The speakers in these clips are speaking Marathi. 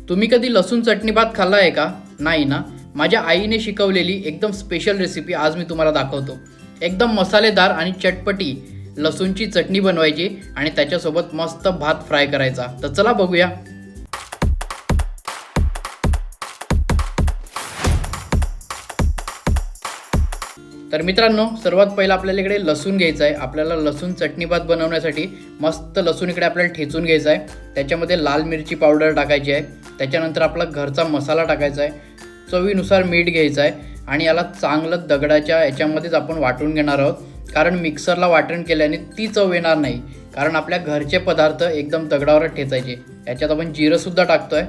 तुम्ही कधी लसूण चटणी भात खाल्ला आहे का? नाही ना? माझ्या आईने शिकवलेली एकदम स्पेशल रेसिपी आज मी तुम्हाला दाखवतो. एकदम मसालेदार आणि चटपटी लसूणची चटणी बनवायची आणि त्याच्यासोबत मस्त भात फ्राय करायचा. तर चला बघूया. तर मित्रांनो, सर्वात पहिला आपल्याला इकडे लसूण घ्यायचा आहे. आपल्याला लसूण चटणी भात बनवण्यासाठी मस्त लसूण इकडे आपल्याला ठेचून घ्यायचा आहे. त्याच्यामध्ये लाल मिरची पावडर टाकायची आहे. त्याच्यानंतर आपला घरचा मसाला टाकायचा आहे. चवीनुसार मीठ घ्यायचं आहे आणि याला चांगलं दगडाच्या याच्यामध्येच आपण वाटून घेणार आहोत. कारण मिक्सरला वाटण केल्याने ती चव येणार नाही. कारण आपल्या घरचे पदार्थ एकदम दगडावर ठेचायचे. याच्यात आपण जिरंसुद्धा टाकतो आहे.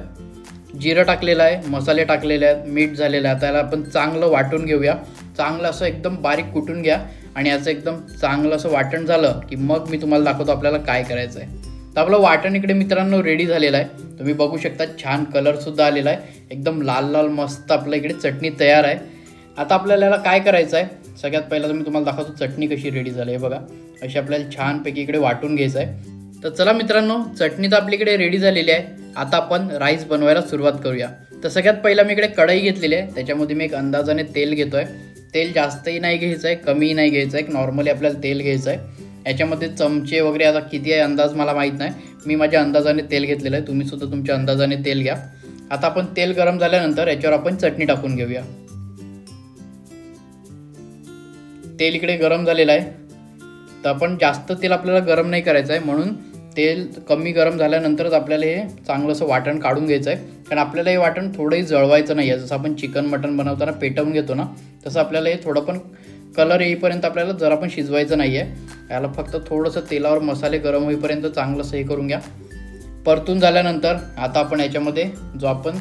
जिरं टाकलेलं आहे, मसाले टाकलेले आहेत, मीठ झालेलं आहे. त्याला आपण चांगलं वाटून घेऊया. चांगलं असं एकदम बारीक कुटून घ्या आणि याचं एकदम चांगलं असं वाटण झालं की मग मी तुम्हाला दाखवतो आपल्याला काय करायचं आहे. तर आपलं वाटण इकडे मित्रांनो रेडी झालेलं आहे. तुम्ही बघू शकता छान कलरसुद्धा आलेला आहे. एकदम लाल लाल मस्त आपल्या इकडे चटणी तयार आहे. आता आपल्याला याला काय करायचं आहे, सगळ्यात पहिला तर मी तुम्हाला दाखवतो चटणी कशी रेडी झाली आहे. बघा, अशी आपल्याला छानपैकी इकडे वाटून घ्यायचं आहे. तर चला मित्रांनो, चटणी तर आपली इकडे रेडी झालेली आहे. आता आपण राईस बनवायला सुरुवात करूया. तर सगळ्यात पहिला मी इकडे कढई घेतलेली आहे. त्याच्यामध्ये मी एक अंदाजाने तेल घेतो आहे. तेल जास्तही नाही घ्यायचं आहे, कमीही नाही घ्यायचं आहे, नॉर्मली आपल्याला तेल घ्यायचं आहे. याच्यामध्ये चमचे वगैरे आता किती आहे अंदाज मला माहीत नाही. मी माझ्या अंदाजाने तेल घेतलेलं आहे. तुम्हीसुद्धा तुमच्या अंदाजाने तेल घ्या. आता आपण तेल गरम झाल्यानंतर याच्यावर आपण चटणी टाकून घेऊया. तेल इकडे गरम झालेलं आहे. तर आपण जास्त तेल आपल्याला गरम नाही करायचं आहे, म्हणून तेल कमी गरम झाल्यानंतरच आपल्याला हे चांगलं असं वाटण काढून घ्यायचं आहे. कारण आपल्याला हे वाटण थोडंही जळवायचं नाही आहे. जसं आपण चिकन मटण बनवताना पेटवून घेतो ना, तसं आपल्याला हे थोडं पण कलर येईपर्यंत आपल्याला जरा पण शिजवायचं नाही आहे. याला फक्त थोडंसं तेलावर मसाले गरम होईपर्यंत चांगलं असं हे करून घ्या. परतून झाल्यानंतर आता आपण याच्यामध्ये जो आपण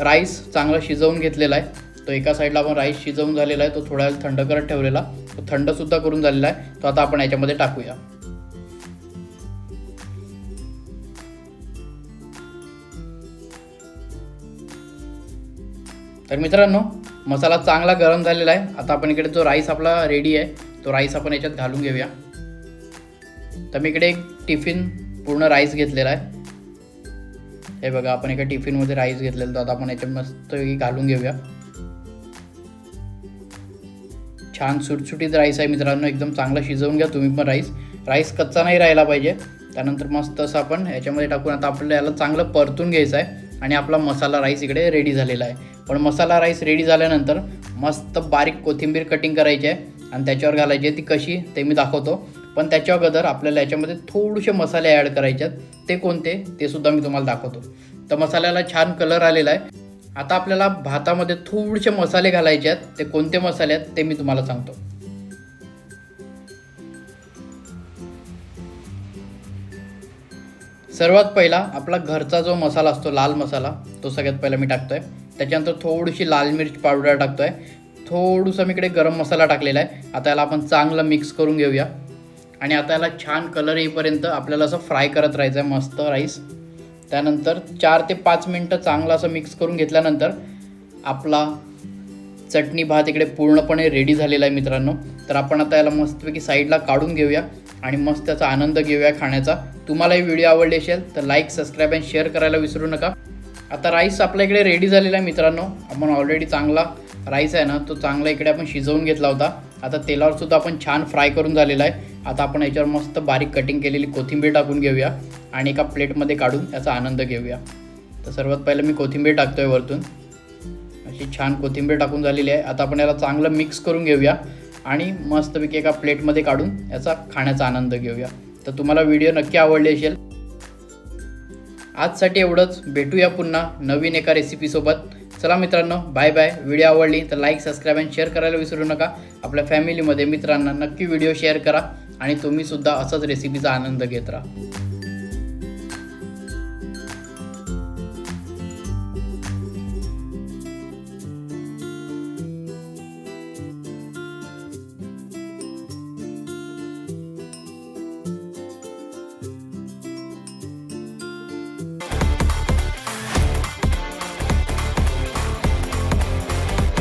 राईस चांगला शिजवून घेतलेला आहे, तो एका साईडला आपण राईस शिजवून झालेला आहे, तो थोडा वेळ थंड करत ठेवलेला, तो थंडसुद्धा करून झालेला आहे. तो आता आपण याच्यामध्ये टाकूया. तर मित्रांनो, मसाला चांगला गरम झालेला आहे. आता आपण इकडे जो राईस आपला रेडी आहे, तो राईस आपण याच्यात घालून घेऊया. तर मी इकडे एक टिफिन पूर्ण राईस घेतलेला आहे. हे बघा, आपण एका टिफिनमध्ये राईस घेतलेला, तर आता आपण याच्यात मस्त घालून घेऊया. छान सुटसुटीत राईस आहे मित्रांनो. एकदम चांगला शिजवून घ्या तुम्ही पण राईस कच्चा नाही राहिला पाहिजे. त्यानंतर मस्त असं आपण याच्यामध्ये टाकून आता आपल्याला याला चांगलं परतून घ्यायचं आहे. आणि आपला मसाला राईस इकडे रेडी झालेला आहे. पण मसाला राईस रेडी झाल्यानंतर मस्त बारीक कोथिंबीर कटिंग करायची आहे आणि त्याच्यावर घालायची आहे. ती कशी ते मी दाखवतो. पण त्याच्या अगोदर आपल्याला याच्यामध्ये थोडेसे मसाले ॲड करायचे आहेत. ते कोणते ते सुद्धा मी तुम्हाला दाखवतो. तर मसाल्याला छान कलर आलेला आहे. आता आपल्याला भातामध्ये थोडेसे मसाले घालायचे आहेत. ते कोणते मसाले आहेत ते मी तुम्हाला सांगतो. सर्वात पहिला आपला घरचा जो मसाला असतो, लाल मसाला, तो सगळ्यात पहिला मी टाकतो आहे. त्याच्यानंतर थोडीशी लाल मिर्च पावडर टाकतो आहे. थोडंसं मी इकडे गरम मसाला टाकलेला आहे. आता याला आपण चांगलं मिक्स करून घेऊया. आणि आता याला छान कलर येईपर्यंत आपल्याला असं फ्राय करत राहायचं आहे मस्त राईस. त्यानंतर 4 ते 5 मिनटं चांगलं असं मिक्स करून घेतल्यानंतर आपला चटणी भात इकडे पूर्णपणे रेडी झालेला आहे मित्रांनो. तर आपण आता याला मस्तपैकी साईडला काढून घेऊया आणि मस्त त्याचा आनंद घेऊया खाण्याचा. तुम्हाला ही व्हिडिओ आवडली असेल तर लाईक, सबस्क्राईब आणि शेअर करायला विसरू नका. आता राईस आपल्या इकडे रेडी झालेला आहे मित्रांनो. आपण ऑलरेडी चांगला राईस आहे ना, तो चांगला इकडे आपण शिजवून घेतला होता. आता तेलावर सुद्धा आपण छान फ्राय करून झालेला आहे. आता आपण याच्यावर मस्त बारीक कटिंग केलेली कोथिंबीर टाकून घेऊया आणि एका प्लेटमध्ये काढून याचा आनंद घेऊया. तर सर्वात पहिलं मी कोथिंबीर टाकतोय वरतून. अशी छान कोथिंबीर टाकून झालेली आहे. आता आपण याला चांगलं मिक्स करून घेऊया आणि मस्तपैकी एका प्लेटमध्ये काढून याचा खाण्याचा आनंद घेऊया. तर तुम्हाला व्हिडिओ नक्की आवडली असेल. आजसाठी एवढंच. भेटूया पुन्हा नवीन एका रेसिपीसोबत. चला मित्रांनो, बाय बाय. व्हिडिओ आवडली तर लाईक, सबस्क्राईब आणि शेअर करायला विसरू नका. आपल्या फॅमिलीमध्ये मित्रांना नक्की व्हिडिओ शेअर करा आणि तुम्हीसुद्धा असंच रेसिपीचा आनंद घेत राहा.